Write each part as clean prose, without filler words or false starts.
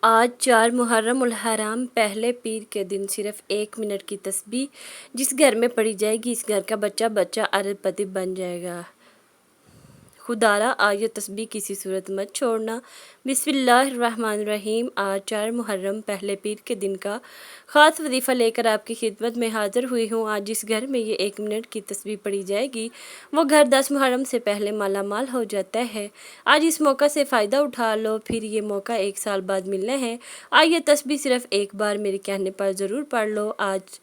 آج 4 محرم الحرام پہلے پیر کے دن صرف 1 منٹ کی تسبیح جس گھر میں پڑھی جائے گی اس گھر کا بچہ بچہ ارب پتی بن جائے گا۔ خدارا آج یہ تسبیح کسی صورت مت چھوڑنا۔ بسم اللہ الرحمن الرحیم۔ آج 4 محرم پہلے پیر کے دن کا خاص وظیفہ لے کر آپ کی خدمت میں حاضر ہوئی ہوں۔ آج جس گھر میں یہ 1 منٹ کی تسبیح پڑھی جائے گی وہ گھر 10 محرم سے پہلے مالا مال ہو جاتا ہے۔ آج اس موقع سے فائدہ اٹھا لو، پھر یہ موقع 1 سال بعد ملنا ہے۔ آج یہ تسبیح صرف ایک بار میرے کہنے پر ضرور پڑھ لو۔ آج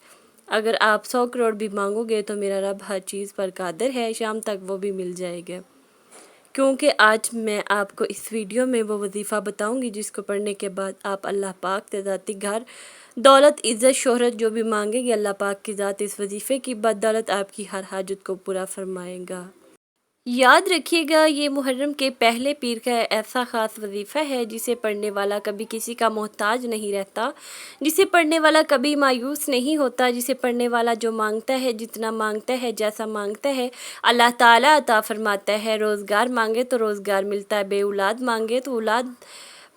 اگر آپ 100 کروڑ بھی مانگو گے تو میرا رب ہر چیز پر قادر ہے، شام تک وہ بھی مل جائے گا۔ کیونکہ آج میں آپ کو اس ویڈیو میں وہ وظیفہ بتاؤں گی جس کو پڑھنے کے بعد آپ اللہ پاک سے ذاتی گھر، دولت، عزت، شہرت جو بھی مانگیں گے اللہ پاک کی ذات اس وظیفے کی بدولت آپ کی ہر حاجت کو پورا فرمائے گا۔ یاد رکھیے گا یہ محرم کے پہلے پیر کا ایسا خاص وظیفہ ہے جسے پڑھنے والا کبھی کسی کا محتاج نہیں رہتا، جسے پڑھنے والا کبھی مایوس نہیں ہوتا، جسے پڑھنے والا جو مانگتا ہے، جتنا مانگتا ہے، جیسا مانگتا ہے اللہ تعالیٰ عطا فرماتا ہے۔ روزگار مانگے تو روزگار ملتا ہے، بے اولاد مانگے تو اولاد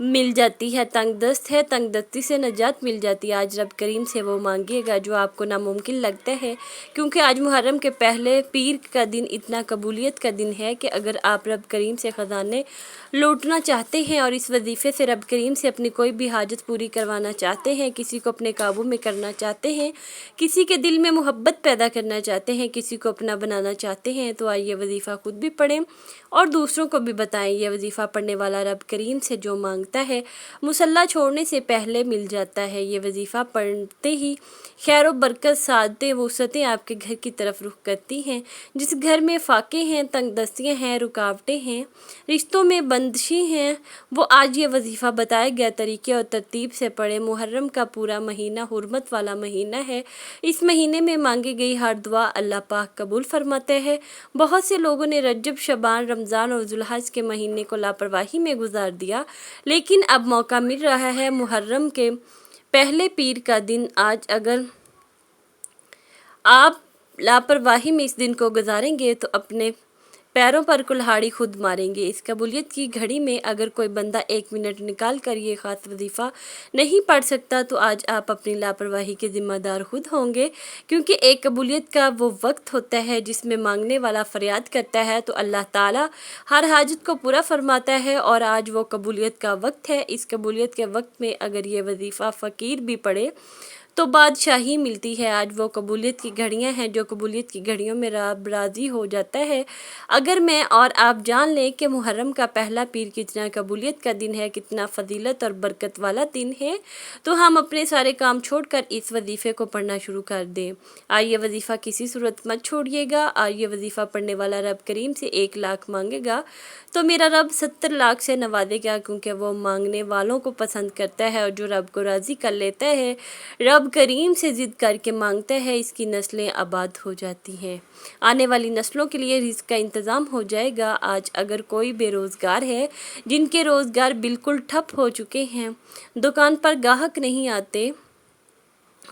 مل جاتی ہے، تنگ دست ہے تنگ دستی سے نجات مل جاتی ہے۔ آج رب کریم سے وہ مانگیے گا جو آپ کو ناممکن لگتا ہے، کیونکہ آج محرم کے پہلے پیر کا دن اتنا قبولیت کا دن ہے کہ اگر آپ رب کریم سے خزانے لوٹنا چاہتے ہیں اور اس وظیفے سے رب کریم سے اپنی کوئی بھی حاجت پوری کروانا چاہتے ہیں، کسی کو اپنے قابو میں کرنا چاہتے ہیں، کسی کے دل میں محبت پیدا کرنا چاہتے ہیں، کسی کو اپنا بنانا چاہتے ہیں، تو آئیے وظیفہ خود بھی پڑھیں اور دوسروں کو بھی بتائیں۔ یہ وظیفہ پڑھنے والا رب کریم سے جو مانگتا ہے مصلی چھوڑنے سے پہلے مل جاتا ہے۔ یہ وظیفہ پڑھتے ہی خیر و برکت، سعادتیں، وسعتیں آپ کے گھر کی طرف رخ کرتی ہیں۔ جس گھر میں فاقے ہیں، تنگ دستیاں ہیں، رکاوٹیں ہیں، رشتوں میں بندشیں ہیں، وہ آج یہ وظیفہ بتائے گئے طریقے اور ترتیب سے پڑھیں۔ محرم کا پورا مہینہ حرمت والا مہینہ ہے۔ اس مہینے میں مانگی گئی ہر دعا اللہ پاک قبول فرماتے ہیں۔ بہت سے لوگوں نے رجب، شعبان، رمضان اور ذوالحج کے مہینے کو لاپرواہی میں گزار دیا، لیکن اب موقع مل رہا ہے محرم کے پہلے پیر کا دن۔ آج اگر آپ لاپرواہی میں اس دن کو گزاریں گے تو اپنے پیروں پر کلہاڑی خود ماریں گے۔ اس قبولیت کی گھڑی میں اگر کوئی بندہ 1 منٹ نکال کر یہ خاص وظیفہ نہیں پڑھ سکتا تو آج آپ اپنی لاپرواہی کے ذمہ دار خود ہوں گے، کیونکہ ایک قبولیت کا وہ وقت ہوتا ہے جس میں مانگنے والا فریاد کرتا ہے تو اللہ تعالیٰ ہر حاجت کو پورا فرماتا ہے، اور آج وہ قبولیت کا وقت ہے۔ اس قبولیت کے وقت میں اگر یہ وظیفہ فقیر بھی پڑھے تو بادشاہی ملتی ہے۔ آج وہ قبولیت کی گھڑیاں ہیں جو قبولیت کی گھڑیوں میں رب راضی ہو جاتا ہے۔ اگر میں اور آپ جان لیں کہ محرم کا پہلا پیر کتنا قبولیت کا دن ہے، کتنا فضیلت اور برکت والا دن ہے، تو ہم اپنے سارے کام چھوڑ کر اس وظیفے کو پڑھنا شروع کر دیں۔ آئیے وظیفہ کسی صورت مت چھوڑیے گا۔ آئیے وظیفہ پڑھنے والا رب کریم سے 1 لاکھ مانگے گا تو میرا رب 70 لاکھ سے نوازے گا، کیونکہ وہ مانگنے والوں کو پسند کرتا ہے، اور جو رب کو راضی کر لیتا ہے، رب کریم سے ضد کر کے مانگتا ہے، اس کی نسلیں آباد ہو جاتی ہیں، آنے والی نسلوں کے لیے رزق کا انتظام ہو جائے گا۔ آج اگر کوئی بے روزگار ہے، جن کے روزگار بالکل ٹھپ ہو چکے ہیں، دکان پر گاہک نہیں آتے،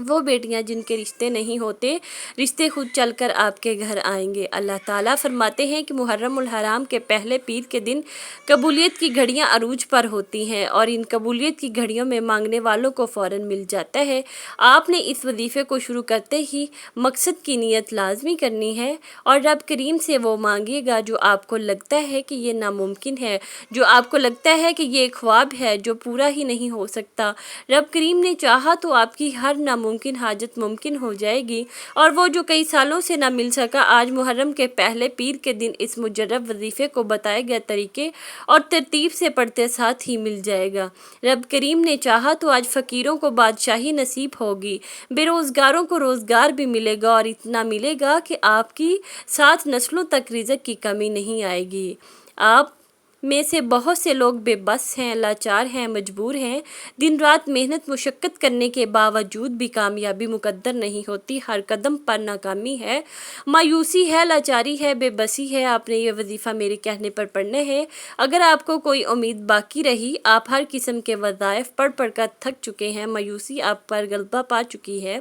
وہ بیٹیاں جن کے رشتے نہیں ہوتے، رشتے خود چل کر آپ کے گھر آئیں گے۔ اللہ تعالیٰ فرماتے ہیں کہ محرم الحرام کے پہلے پیر کے دن قبولیت کی گھڑیاں عروج پر ہوتی ہیں، اور ان قبولیت کی گھڑیوں میں مانگنے والوں کو فوراً مل جاتا ہے۔ آپ نے اس وظیفے کو شروع کرتے ہی مقصد کی نیت لازمی کرنی ہے، اور رب کریم سے وہ مانگیے گا جو آپ کو لگتا ہے کہ یہ ناممکن ہے، جو آپ کو لگتا ہے کہ یہ ایک خواب ہے جو پورا ہی نہیں ہو سکتا۔ رب کریم نے چاہا تو آپ کی ہر ناممکن حاجت ممکن ہو جائے گی، اور وہ جو کئی سالوں سے نہ مل سکا آج محرم کے پہلے پیر کے دن اس مجرب وظیفے کو بتائے گئے طریقے اور ترتیب سے پڑھتے ساتھ ہی مل جائے گا۔ رب کریم نے چاہا تو آج فقیروں کو بادشاہی نصیب ہوگی، بے روزگاروں کو روزگار بھی ملے گا، اور اتنا ملے گا کہ آپ کی 7 نسلوں تک رزق کی کمی نہیں آئے گی۔ آپ میں سے بہت سے لوگ بے بس ہیں، لاچار ہیں، مجبور ہیں، دن رات محنت مشقت کرنے کے باوجود بھی کامیابی مقدر نہیں ہوتی، ہر قدم پر ناکامی ہے، مایوسی ہے، لاچاری ہے، بے بسی ہے۔ آپ نے یہ وظیفہ میرے کہنے پر پڑھنا ہے۔ اگر آپ کو کوئی امید باقی رہی، آپ ہر قسم کے وظائف پڑھ پڑھ کر تھک چکے ہیں، مایوسی آپ پر غلبہ پا چکی ہے،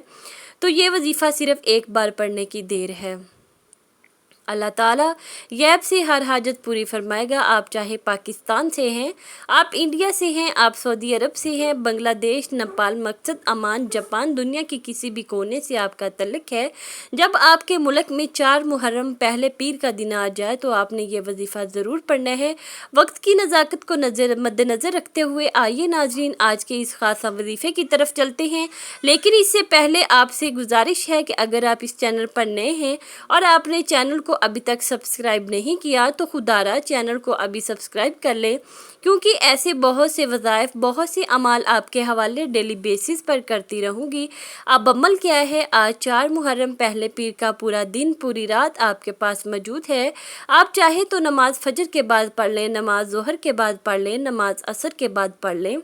تو یہ وظیفہ صرف ایک بار پڑھنے کی دیر ہے۔ اللہ تعالیٰ غیب سے ہر حاجت پوری فرمائے گا۔ آپ چاہے پاکستان سے ہیں، آپ انڈیا سے ہیں، آپ سعودی عرب سے ہیں، بنگلہ دیش، نیپال، مقصد عمان، جاپان، دنیا کی کسی بھی کونے سے آپ کا تعلق ہے، جب آپ کے ملک میں 4 محرم پہلے پیر کا دن آ جائے تو آپ نے یہ وظیفہ ضرور پڑھنا ہے۔ وقت کی نزاکت کو مد نظر رکھتے ہوئے آئیے ناظرین آج کے اس خاصہ وظیفے کی طرف چلتے ہیں، لیکن اس سے پہلے آپ سے گزارش ہے کہ اگر آپ اس چینل پر نئے ہیں اور آپ نے چینل کو ابھی تک سبسکرائب نہیں کیا تو خدارا چینل کو ابھی سبسکرائب کر لیں، کیونکہ ایسے بہت سے وظائف، بہت سے اعمال آپ کے حوالے ڈیلی بیسس پر کرتی رہوں گی۔ اب عمل کیا ہے؟ آج 4 محرم پہلے پیر کا پورا دن، پوری رات آپ کے پاس موجود ہے۔ آپ چاہے تو نماز فجر کے بعد پڑھ لیں، نماز ظہر کے بعد پڑھ لیں، نماز عصر کے بعد پڑھ لیں،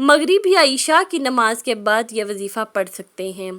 مغرب یا عشاء کی نماز کے بعد یہ وظیفہ پڑھ سکتے ہیں۔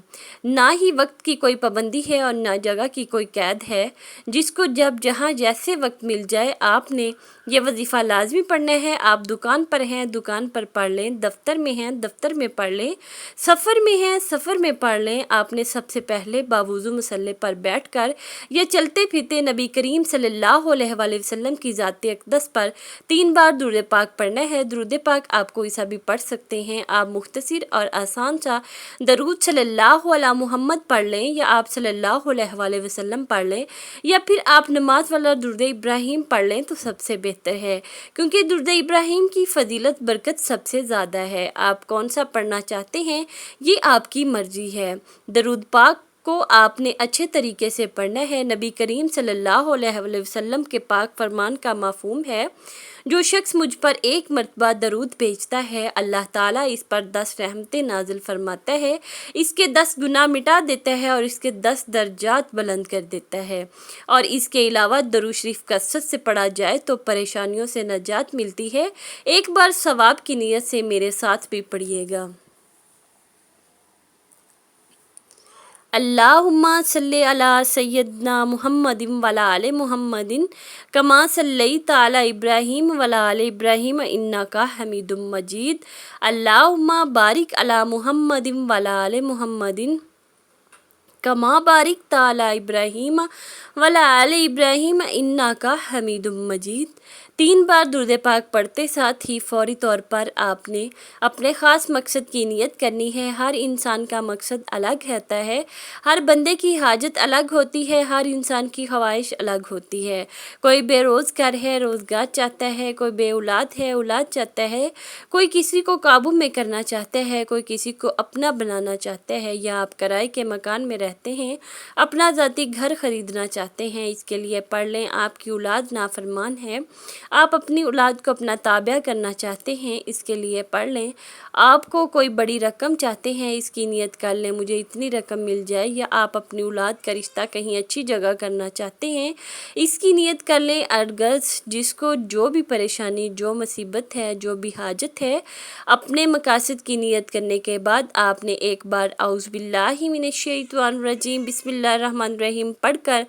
نہ ہی وقت کی کوئی پابندی ہے اور نہ جگہ کی کوئی قید ہے، جس کو جب جہاں جیسے وقت مل جائے آپ نے یہ وظیفہ لازمی پڑھنا ہے۔ آپ دکان پر ہیں، دکان پر پڑھ لیں، دفتر میں ہیں، دفتر میں پڑھ لیں، سفر میں ہیں، سفر میں پڑھ لیں۔ آپ نے سب سے پہلے باوضو مصلی پر بیٹھ کر یا چلتے پھرتے نبی کریم صلی اللہ علیہ وآلہ وسلم کی ذات اقدس پر 3 بار درود پاک پڑھنا ہے۔ درود پاک آپ کوئی سا بھی پڑھ سکتے ہیں۔ آپ مختصر اور آسان سا درود صلی اللہ علیہ محمد پڑھ لیں، یا آپ صلی اللہ علیہ وآلہ وسلم پڑھ لیں، یا پھر آپ نماز والا درود ابراہیم پڑھ لیں تو سب سے بہتر ہے، کیونکہ درود ابراہیم کی فضیلت برکت سب سے زیادہ ہے۔ آپ کون سا پڑھنا چاہتے ہیں یہ آپ کی مرضی ہے۔ درود پاک کو آپ نے اچھے طریقے سے پڑھنا ہے۔ نبی کریم صلی اللہ علیہ وآلہ وسلم کے پاک فرمان کا مفہوم ہے، جو شخص مجھ پر 1 مرتبہ درود بھیجتا ہے، اللہ تعالیٰ اس پر 10 رحمتیں نازل فرماتا ہے، اس کے 10 گناہ مٹا دیتا ہے اور اس کے 10 درجات بلند کر دیتا ہے۔ اور اس کے علاوہ درود شریف کثرت سے پڑھا جائے تو پریشانیوں سے نجات ملتی ہے۔ ایک بار ثواب کی نیت سے میرے ساتھ بھی پڑھیے گا۔ اللہم صلی علی سیدنا محمد وعلی آل محمد کما صلیت علی ابراہیم وعلی آل ابراہیم انک حمید مجید۔ اللہم بارک علی محمد وعلی آل محمد کما بارکت علی ابراہیم وعلی آل ابراہیم انک حمید مجید۔ 3 بار درود پاک پڑھتے ساتھ ہی فوری طور پر آپ نے اپنے خاص مقصد کی نیت کرنی ہے۔ ہر انسان کا مقصد الگ ہوتا ہے، ہر بندے کی حاجت الگ ہوتی ہے، ہر انسان کی خواہش الگ ہوتی ہے۔ کوئی بے روزگار ہے، روزگار چاہتا ہے، کوئی بے اولاد ہے، اولاد چاہتا ہے، کوئی کسی کو قابو میں کرنا چاہتا ہے، کوئی کسی کو اپنا بنانا چاہتا ہے، یا آپ کرائے کے مکان میں رہتے ہیں، اپنا ذاتی گھر خریدنا چاہتے ہیں، اس کے لیے پڑھ لیں۔ آپ کی اولاد نافرمان ہے، آپ اپنی اولاد کو اپنا تابع کرنا چاہتے ہیں، اس کے لیے پڑھ لیں۔ آپ کو کوئی بڑی رقم چاہتے ہیں، اس کی نیت کر لیں مجھے اتنی رقم مل جائے، یا آپ اپنی اولاد کا رشتہ کہیں اچھی جگہ کرنا چاہتے ہیں، اس کی نیت کر لیں۔ ارگز جس کو جو بھی پریشانی، جو مصیبت ہے، جو بھی حاجت ہے، اپنے مقاصد کی نیت کرنے کے بعد آپ نے ایک بار اعوذ باللہ من الشیطان الرجیم بسم اللہ الرحمن الرحیم پڑھ کر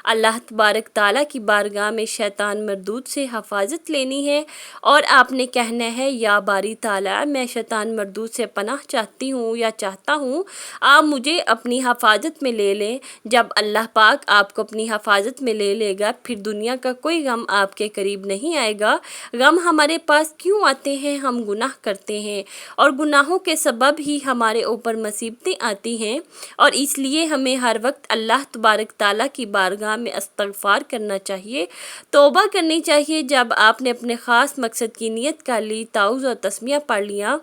اللہ تبارک تعالیٰ کی بارگاہ میں شیطان مردود سے حفاظت لینی ہے، اور آپ نے کہنا ہے یا باری تعالیٰ میں شیطان مردود سے پناہ چاہتی ہوں یا چاہتا ہوں، آپ مجھے اپنی حفاظت میں لے لیں۔ جب اللہ پاک آپ کو اپنی حفاظت میں لے لے گا پھر دنیا کا کوئی غم آپ کے قریب نہیں آئے گا۔ غم ہمارے پاس کیوں آتے ہیں؟ ہم گناہ کرتے ہیں اور گناہوں کے سبب ہی ہمارے اوپر مصیبتیں آتی ہیں، اور اس لیے ہمیں ہر وقت اللہ تبارک تعالیٰ کی بارگاہ میں استغفار کرنا چاہیے، توبہ کرنی چاہیے۔ جب آپ نے اپنے خاص مقصد کی نیت کر لی، تعوذ اور تسمیہ پڑھ لیا،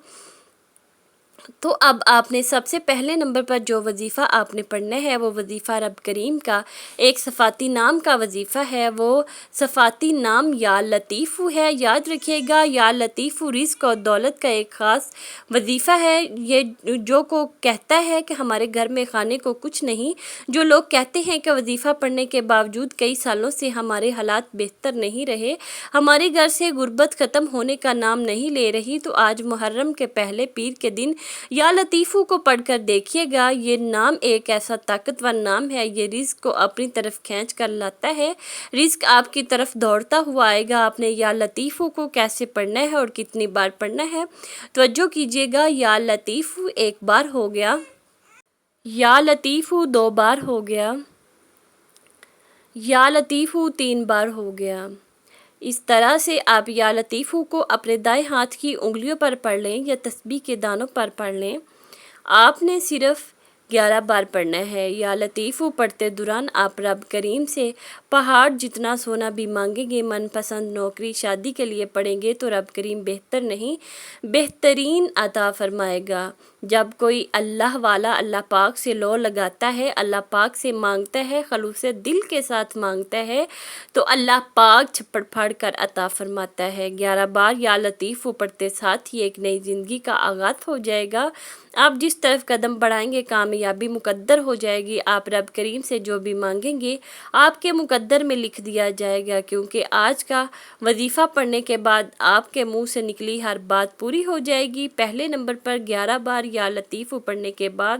تو اب آپ نے سب سے پہلے نمبر پر جو وظیفہ آپ نے پڑھنا ہے وہ وظیفہ رب کریم کا ایک صفاتی نام کا وظیفہ ہے۔ وہ صفاتی نام یا لطیف ہے، یاد رکھیے گا، یا لطیف رزق اور دولت کا ایک خاص وظیفہ ہے۔ یہ جو کو کہتا ہے کہ ہمارے گھر میں کھانے کو کچھ نہیں، جو لوگ کہتے ہیں کہ وظیفہ پڑھنے کے باوجود کئی سالوں سے ہمارے حالات بہتر نہیں رہے، ہمارے گھر سے غربت ختم ہونے کا نام نہیں لے رہی، تو آج محرم کے پہلے پیر کے دن یا لطیفو کو پڑھ کر دیکھیے گا۔ یہ نام ایک ایسا طاقتور نام ہے، یہ رزق کو اپنی طرف کھینچ کر لاتا ہے، رزق آپ کی طرف دوڑتا ہوا آئے گا۔ آپ نے یا لطیفو کو کیسے پڑھنا ہے اور کتنی بار پڑھنا ہے توجہ کیجیے گا۔ یا لطیفو 1 بار ہو گیا، یا لطیفو 2 بار ہو گیا، یا لطیفو 3 بار ہو گیا۔ اس طرح سے آپ یا لطیفو کو اپنے دائیں ہاتھ کی انگلیوں پر پڑھ لیں یا تسبیح کے دانوں پر پڑھ لیں۔ آپ نے صرف 11 بار پڑھنا ہے۔ یا لطیفو پڑھتے دوران آپ رب کریم سے پہاڑ جتنا سونا بھی مانگیں گے، من پسند نوکری شادی کے لیے پڑھیں گے تو رب کریم بہتر نہیں بہترین عطا فرمائے گا۔ جب کوئی اللہ والا اللہ پاک سے لو لگاتا ہے، اللہ پاک سے مانگتا ہے، خلوص دل کے ساتھ مانگتا ہے تو اللہ پاک چھپڑ پھاڑ کر عطا فرماتا ہے۔ 11 بار یا لطیفو پڑھتے ساتھ ہی ایک نئی زندگی کا آغاز ہو جائے گا۔ آپ جس طرف قدم بڑھائیں گے کامیابی مقدر ہو جائے گی۔ آپ رب کریم سے جو بھی مانگیں گے آپ کے مقدر میں لکھ دیا جائے گا، کیونکہ آج کا وظیفہ پڑھنے کے بعد آپ کے منہ سے نکلی ہر بات پوری ہو جائے گی۔ پہلے نمبر پر 11 بار یا لطیفو پڑھنے کے بعد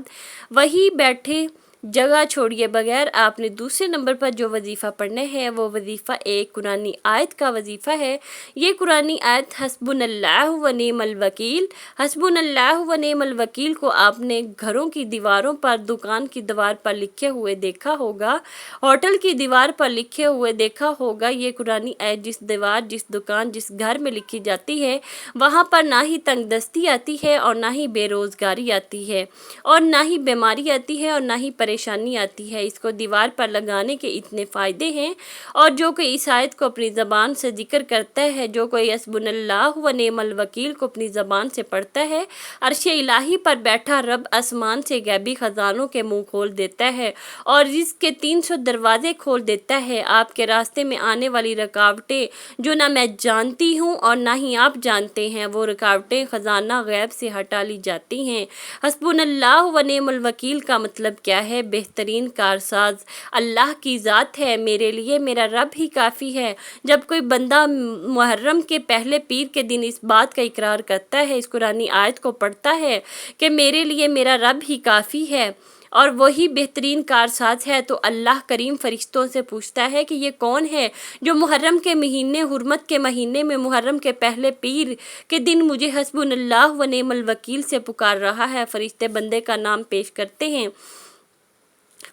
وہی بیٹھے جگہ چھوڑیے بغیر آپ نے دوسرے نمبر پر جو وظیفہ پڑھنا ہے وہ وظیفہ ایک قرآنی آیت کا وظیفہ ہے۔ یہ قرآنی آیت حسبنا اللہ و نعم الوکیل، حسبنا اللہ و نعم الوکیل کو آپ نے گھروں کی دیواروں پر، دکان کی دیوار پر لکھے ہوئے دیکھا ہوگا، ہوٹل کی دیوار پر لکھے ہوئے دیکھا ہوگا۔ یہ قرآنی آیت جس دیوار، جس دکان، جس گھر میں لکھی جاتی ہے وہاں پر نہ ہی تنگ دستی آتی ہے اور نہ ہی بے روزگاری آتی ہے اور نہ ہی بیماری آتی ہے اور نہ ہی پریشانی آتی ہے۔ اس کو دیوار پر لگانے کے اتنے فائدے ہیں، اور جو کوئی اس آیت کو اپنی زبان سے ذکر کرتا ہے، جو کوئی حسبنا اللہ و نعم الوکیل کو اپنی زبان سے پڑھتا ہے، عرش الہی پر بیٹھا رب آسمان سے غیبی خزانوں کے منہ کھول دیتا ہے اور رزق کے 300 دروازے کھول دیتا ہے۔ آپ کے راستے میں آنے والی رکاوٹیں جو نہ میں جانتی ہوں اور نہ ہی آپ جانتے ہیں، وہ رکاوٹیں خزانہ غیب سے ہٹا لی جاتی ہیں۔ حسبنا اللہ و نعم الوکیل کا مطلب کیا ہے؟ بہترین کارساز اللہ کی ذات ہے، میرے لیے میرا رب ہی کافی ہے۔ جب کوئی بندہ محرم کے پہلے پیر کے دن اس بات کا اقرار کرتا ہے، اس قرآنی آیت کو پڑھتا ہے کہ میرے لیے میرا رب ہی کافی ہے اور وہی بہترین کارساز ہے، تو اللہ کریم فرشتوں سے پوچھتا ہے کہ یہ کون ہے جو محرم کے مہینے، حرمت کے مہینے میں، محرم کے پہلے پیر کے دن مجھے حسبنا اللہ و نعم الوکیل سے پکار رہا ہے۔ فرشتے بندے کا نام پیش کرتے ہیں۔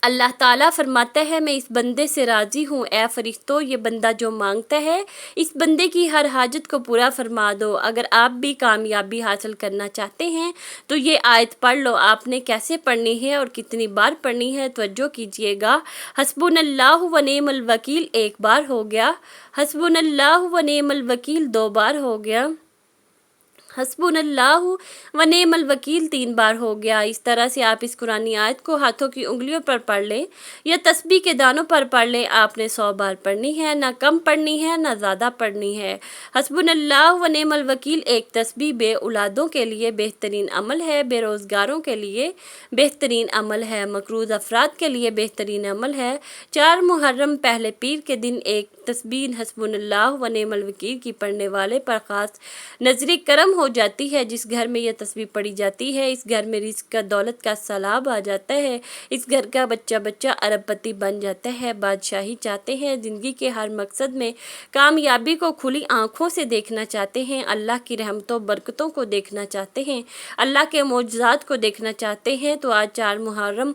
اللہ تعالیٰ فرماتا ہے میں اس بندے سے راضی ہوں، اے فرشتوں یہ بندہ جو مانگتا ہے اس بندے کی ہر حاجت کو پورا فرما دو۔ اگر آپ بھی کامیابی حاصل کرنا چاہتے ہیں تو یہ آیت پڑھ لو۔ آپ نے کیسے پڑھنی ہے اور کتنی بار پڑھنی ہے توجہ کیجئے گا۔ حسبنا اللہ و نعم الوکیل 1 بار ہو گیا، حسبنا اللہ و نعم الوکیل 2 بار ہو گیا، حسبنا اللہ و نعم الوکیل 3 بار ہو گیا۔ اس طرح سے آپ اس قرآنی آیت کو ہاتھوں کی انگلیوں پر پڑھ لیں یا تسبیح کے دانوں پر پڑھ لیں۔ آپ نے 100 بار پڑھنی ہے، نہ کم پڑھنی ہے نہ زیادہ پڑھنی ہے۔ حسبنا اللہ و نعم الوکیل ایک تسبیح بے اولادوں کے لیے بہترین عمل ہے، بے روزگاروں کے لیے بہترین عمل ہے، مقروض افراد کے لیے بہترین عمل ہے۔ 4 محرم پہلے پیر کے دن ایک تسبیح حسبنا اللہ و نعم الوکیل کی پڑھنے والے پر خاص نظر کرم ہو جاتی ہے۔ جس گھر میں یہ تسبیح پڑھی جاتی ہے اس گھر میں رزق کا، دولت کا سیلاب آ جاتا ہے، اس گھر کا بچہ ارب پتی بن جاتا ہے۔ بادشاہی چاہتے ہیں، زندگی کے ہر مقصد میں کامیابی کو کھلی آنکھوں سے دیکھنا چاہتے ہیں، اللہ کی رحمتوں برکتوں کو دیکھنا چاہتے ہیں، اللہ کے معجزات کو دیکھنا چاہتے ہیں تو آج 4 محرم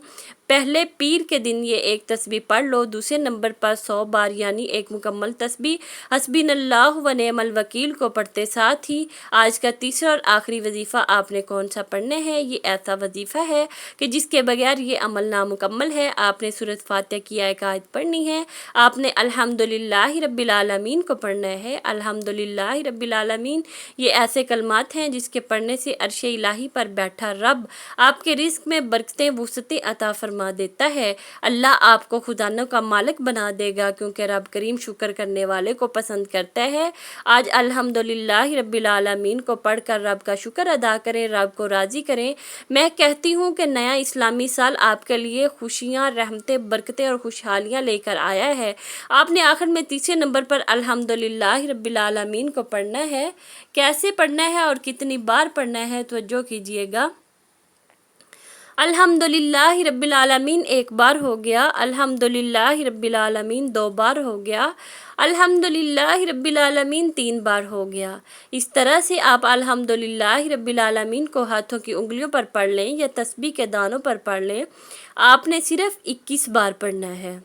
پہلے پیر کے دن یہ ایک تسبیح پڑھ لو۔ دوسرے نمبر پر 100 بار یعنی ایک مکمل تسبیح حسبنا اللہ و نعم الوکیل کو پڑھتے ساتھ ہی آج کا تیسرا اور آخری وظیفہ آپ نے کون سا پڑھنا ہے؟ یہ ایسا وظیفہ ہے کہ جس کے بغیر یہ عمل نامکمل ہے۔ آپ نے سورۃ فاتحہ کی ایک آیت پڑھنی ہے، آپ نے الحمدللہ رب العالمین کو پڑھنا ہے۔ الحمدللہ رب العالمین یہ ایسے کلمات ہیں جس کے پڑھنے سے عرش الہی پر بیٹھا رب آپ کے رزق میں برکتیں وسعتیں عطا فرما دیتا ہے۔ اللہ آپ کو خزانوں کا مالک بنا دے گا، کیونکہ رب کریم شکر کرنے والے کو پسند کرتا ہے۔ آج الحمدللہ رب العالمین کو پڑھ کر رب کا شکر ادا کریں، رب کو راضی کریں۔ میں کہتی ہوں کہ نیا اسلامی سال آپ کے لیے خوشیاں، رحمتیں، برکتیں اور خوشحالیاں لے کر آیا ہے۔ آپ نے آخر میں تیسرے نمبر پر الحمدللہ رب العالمین کو پڑھنا ہے۔ کیسے پڑھنا ہے اور کتنی بار پڑھنا ہے توجہ کیجئے گا۔ الحمدللہ رب العالمین 1 بار ہو گیا، الحمدللہ رب العالمین 2 بار ہو گیا، الحمدللہ رب العالمین 3 بار ہو گیا۔ اس طرح سے آپ الحمدللہ رب العالمین کو ہاتھوں کی انگلیوں پر پڑھ لیں یا تسبیح کے دانوں پر پڑھ لیں۔ آپ نے صرف 21 بار پڑھنا ہے۔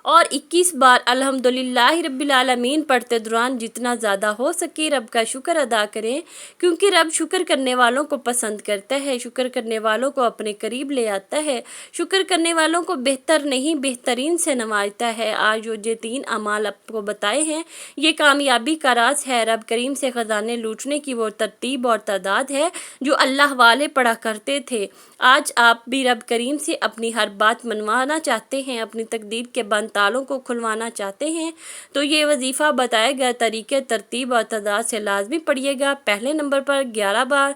اور 21 بار الحمدللہ رب العالمین پڑھتے دوران جتنا زیادہ ہو سکے رب کا شکر ادا کریں، کیونکہ رب شکر کرنے والوں کو پسند کرتا ہے، شکر کرنے والوں کو اپنے قریب لے آتا ہے، شکر کرنے والوں کو بہتر نہیں بہترین سے نوازتا ہے۔ آج جو 3 اعمال آپ کو بتائے ہیں یہ کامیابی کا راز ہے۔ رب کریم سے خزانے لوٹنے کی وہ ترتیب اور تعداد ہے جو اللہ والے پڑھا کرتے تھے۔ آج آپ بھی رب کریم سے اپنی ہر بات منوانا چاہتے ہیں، اپنی تقدیر کے بند تالوں کو کھلوانا چاہتے ہیں تو یہ وظیفہ بتائے گئے طریقے ترتیب اور تعداد سے لازمی پڑھیے گا۔ پہلے نمبر پر 11 بار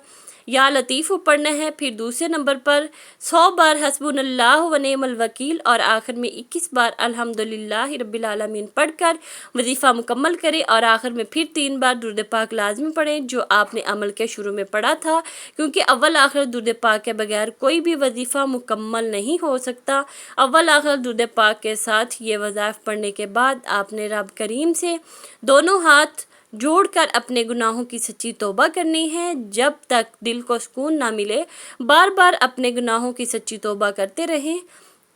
یا لطیف پڑھنا ہے، پھر دوسرے نمبر پر 100 بار حسبنا اللہ و نعم الوکیل اور آخر میں 21 بار الحمدللہ رب العالمین پڑھ کر وظیفہ مکمل کریں، اور آخر میں پھر 3 بار درود پاک لازمی پڑھیں جو آپ نے عمل کے شروع میں پڑھا تھا، کیونکہ اول آخر درود پاک کے بغیر کوئی بھی وظیفہ مکمل نہیں ہو سکتا۔ اول آخر درود پاک کے ساتھ یہ وظائف پڑھنے کے بعد آپ نے رب کریم سے دونوں ہاتھ جوڑ کر اپنے گناہوں کی سچی توبہ کرنی ہے۔ جب تک دل کو سکون نہ ملے بار بار اپنے گناہوں کی سچی توبہ کرتے رہیں۔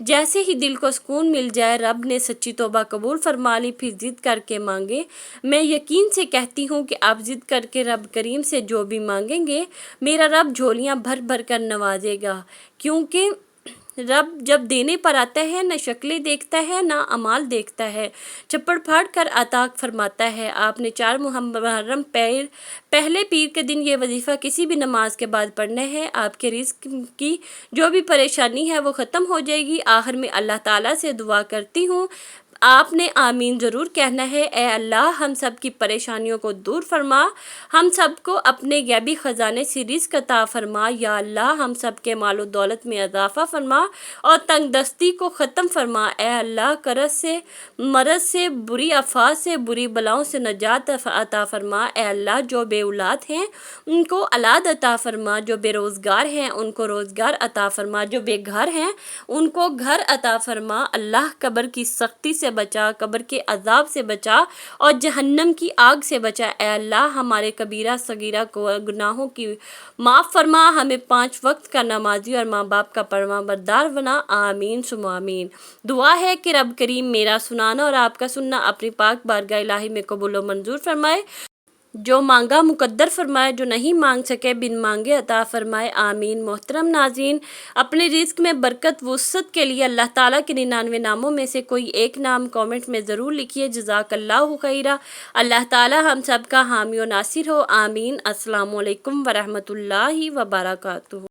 جیسے ہی دل کو سکون مل جائے رب نے سچی توبہ قبول فرما لی، پھر ضد کر کے مانگے۔ میں یقین سے کہتی ہوں کہ آپ ضد کر کے رب کریم سے جو بھی مانگیں گے میرا رب جھولیاں بھر بھر کر نوازے گا، کیونکہ رب جب دینے پر آتا ہے نہ شکلیں دیکھتا ہے نہ اعمال دیکھتا ہے، چپڑ پھاڑ کر عطا فرماتا ہے۔ آپ نے 4 محرم پہلے پیر کے دن یہ وظیفہ کسی بھی نماز کے بعد پڑھنا ہے، آپ کے رزق کی جو بھی پریشانی ہے وہ ختم ہو جائے گی۔ آخر میں اللہ تعالیٰ سے دعا کرتی ہوں آپ نے آمین ضرور کہنا ہے۔ اے اللہ ہم سب کی پریشانیوں کو دور فرما، ہم سب کو اپنے غیبی خزانے سے رزق عطا فرما۔ یا اللہ ہم سب کے مال و دولت میں اضافہ فرما اور تنگ دستی کو ختم فرما۔ اے اللہ قرض سے، مرض سے، بری افات سے، بری بلاؤں سے نجات عطا فرما۔ اے اللہ جو بے اولاد ہیں ان کو اولاد عطا فرما، جو بے روزگار ہیں ان کو روزگار عطا فرما، جو بے گھر ہیں ان کو گھر عطا فرما۔ اللہ قبر کی سختی سے بچا، قبر کے عذاب سے بچا اور جہنم کی آگ سے بچا۔ اے اللہ ہمارے کبیرہ صغیرہ گناہوں کی معاف فرما، ہمیں 5 وقت کا نمازی اور ماں باپ کا فرما بردار بنا۔ آمین ثم آمین۔ دعا ہے کہ رب کریم میرا سنانا اور آپ کا سننا اپنی پاک بارگاہ الہی میں قبول و منظور فرمائے، جو مانگا مقدر فرمائے، جو نہیں مانگ سکے بن مانگے عطا فرمائے۔ آمین۔ محترم ناظرین، اپنے رزق میں برکت وسعت کے لیے اللہ تعالیٰ کے 99 ناموں میں سے کوئی ایک نام کامنٹ میں ضرور لکھیے۔ جزاک اللہ خیرہ۔ اللہ تعالیٰ ہم سب کا حامی و ناصر ہو۔ آمین۔ السلام علیکم ورحمۃ اللہ وبرکاتہ۔